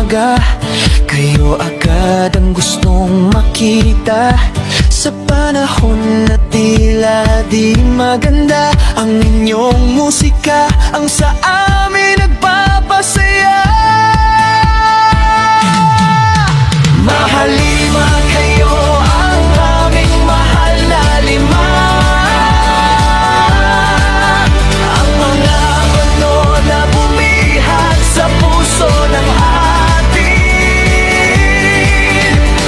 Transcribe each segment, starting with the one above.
umaga, kayo agad ang gustong makita. Sa panahon na tila di maganda, ang inyong musika ang sa amin nagpapasaya. Mahalima, kayo ang aming mahal na lima. Ang mga bano na bumihat sa puso ng atin.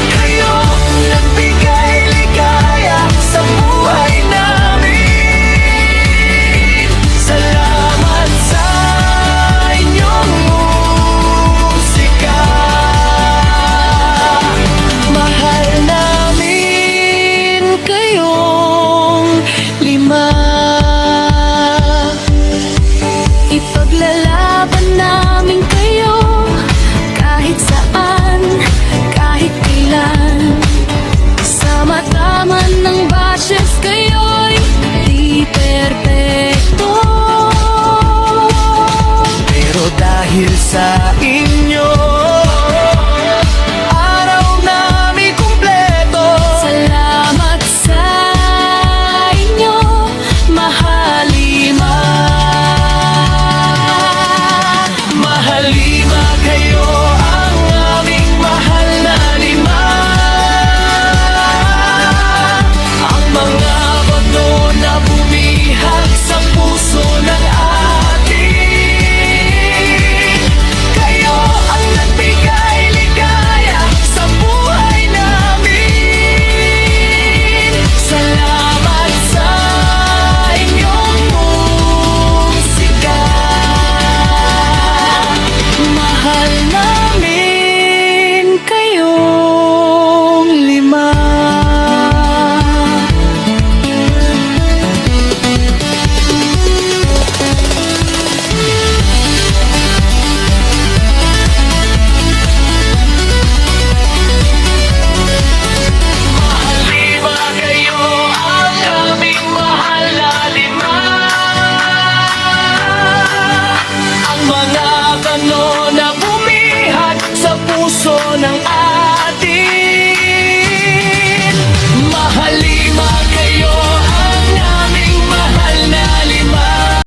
Kayo nagbigay ligaya sa buhay namin. Salamat sa inyong musika. Mahal namin kayong lima. Ipaglalaban namin kayo kahit saan, kahit kailan. Sa mata man ng bashes kayo'y di perpekto. Pero dahil sa inyo